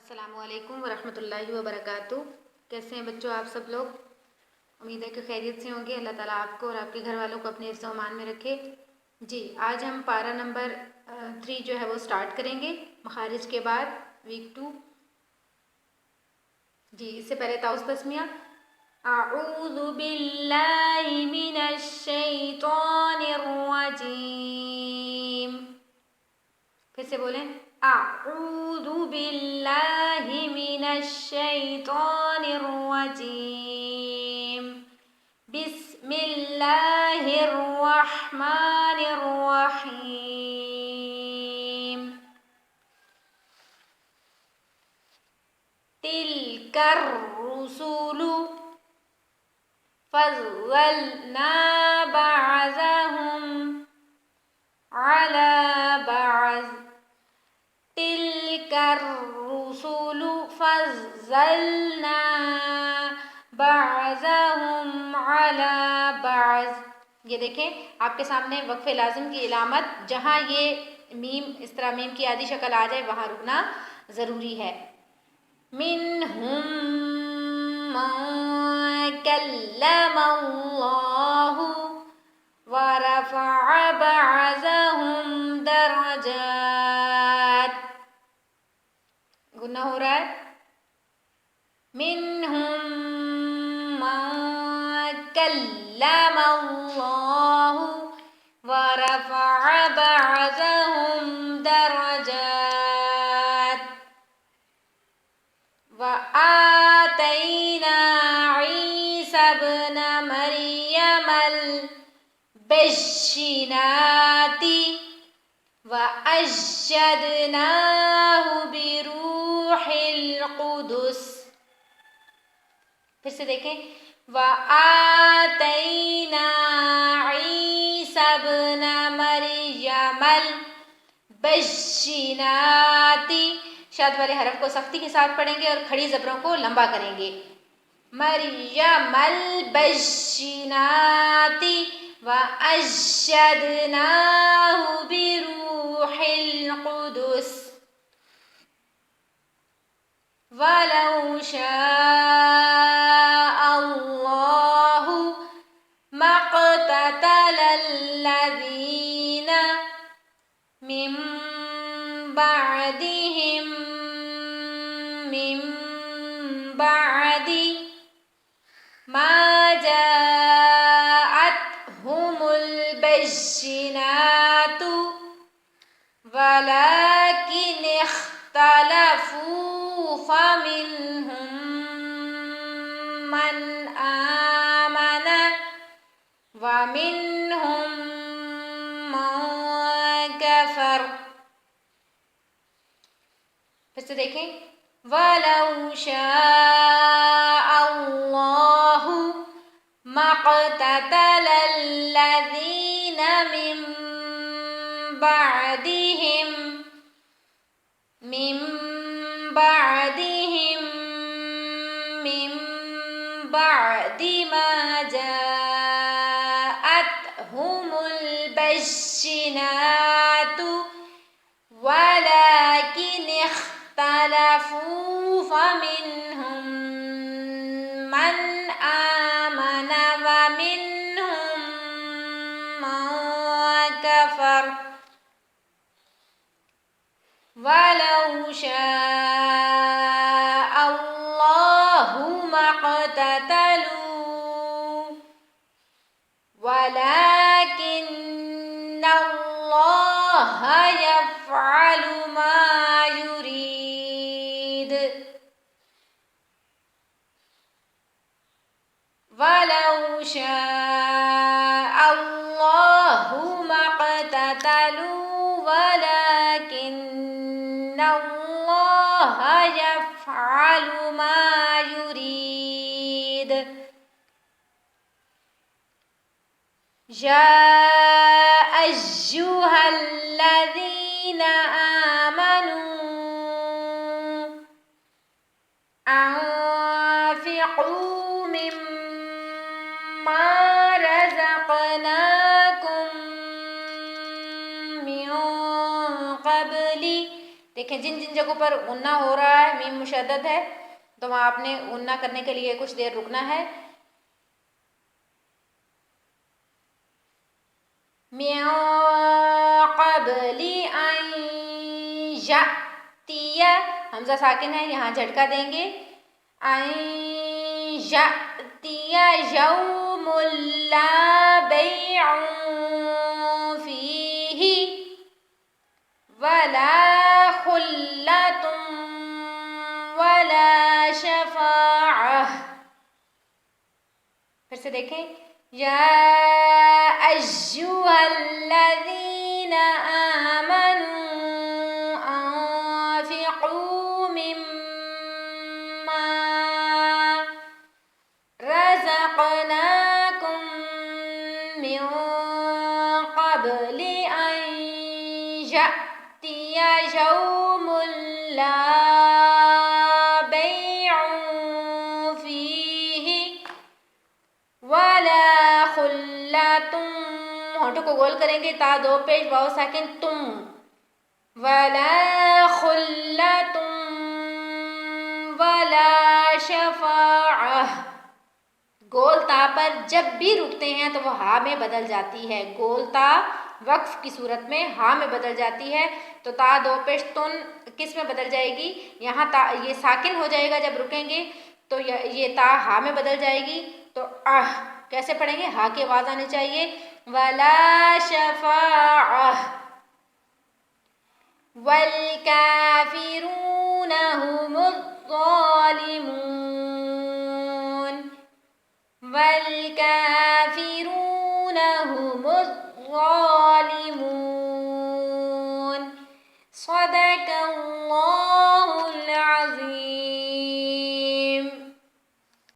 السلام علیکم ورحمۃ اللہ وبرکاتہ۔ کیسے ہیں بچوں آپ سب لوگ؟ امید ہے کہ خیریت سے ہوں گے۔ اللہ تعالیٰ آپ کو اور آپ کے گھر والوں کو اپنے حفظ و امان میں رکھے۔ جی آج ہم پارہ نمبر 3 جو ہے وہ سٹارٹ کریں گے مخارج کے بعد ویک 2۔ جی اس سے پہلے تعوذ تسمیہ۔ اعوذ باللہ من الشیطان الرجیم۔ پھر سے بولیں، اعوذ باللہ من الشیطان الرجیم، بسم اللہ الرحمن الرحیم۔ تلک الرسل فضلنا بعضهم على بعض، تلک الرسل فضلنا بعضهم على بعض۔ یہ دیکھیں آپ کے سامنے وقف لازم کی علامت، جہاں یہ میم اس طرح میم کی آدھی شکل آ جائے وہاں رکنا ضروری ہے۔ منہم من کلم اللہ ورفع بعضهم درجات۔ گناہ ہو رہا ہے۔ منہم من کلم اللہ ورفع بعضهم درجات، وآتینا عیسی ابن مریم البینات وأیدناہ بروح القدس۔ پھر سے دیکھیں، وآتینا عیسی ابن مریم البینات، شاد والے حرف کو سختی کے ساتھ پڑھیں گے اور کھڑی زبروں کو لمبا کریں گے۔ مریم البینات وأیدناہ بروح القدس، وَلَوْ شَاءَ اللَّهُ مَا اقْتَتَلَ الَّذِينَ مِن بَعْدِهِم مِّن بَعْدِ مَا جَاءَتْهُمُ الْبَيِّنَاتُ وَلَكِنِ اخْتَلَفُوا فَمِنْهُم مَّنْ آمَنَ وَمِنْهُم مَّن كَفَرَ۔ پھر سے دیکھیں، وَلَوْ شَاءَ اللَّهُ مَا اقْتَتَلَ الَّذِينَ مِن بَعْدِهِم مِّن بَعْدِ مَا جَاءَتْهُمُ الْبَيِّنَاتُ وَلَكِنِ اخْتَلَفُوا فَمِنْهُم مَّنْ آمَنَ وَمِنْهُم مَّن كَفَرَ۔ وَلَوْ شَاءَ اللَّهُ مَا اقْتَتَلُوا وَلَكِنَّ اللَّهَ يَفْعَلُ مَا يُرِيدُ۔ وَلَوْ شَاءَ اللَّهُ مَا اقْتَتَلُوا وَلَكِنَّ اللَّهَ يَفْعَلُ مَا يُرِيدُ۔ يَا أَيُّهَا الَّذِينَ آمَنُوا أَنفِقُوا مِمَّا رَزَقْنَاكُم مِّن قَبْلِ دیکھیں جن جن جگہوں پر غنہ ہو رہا ہے، میم مشدد ہے، تو وہاں آپ نے غنہ کرنے کے لیے کچھ دیر رکنا ہے. من قبل ان یأتی، حمزہ ساکن ہے، یہاں جھٹکا دیں گے. ان یأتی یوم لا بیع فیہ ولا خلۃ ولا شفاعہ. پھر سے دیکھیں. یا ایھا الذین آمنوا انفقوا مما رزقناکم من قبل ان یأتی یوم لا بیع فیہ ولا خلۃ، ہونٹوں کو گول کریں گے، تا دو پیش واو ساکن تم. ولا خلۃ ولا شفاعہ. گول تا پر جب بھی رکتے ہیں تو وہ ہا میں بدل جاتی ہے. گول تا وقف کی صورت میں ہا میں بدل جاتی ہے. تو تا دو پیش تن کس میں بدل جائے گی؟ یہاں تا یہ ساکن ہو جائے گا جب رکیں گے تو یہ تا ہا میں بدل جائے گی. تو کیسے پڑھیں گے؟ ہا کی آواز آنی چاہیے. ولا شفاعہ والکافرون هم الظالمون والکافرون هم الظالمون. صدق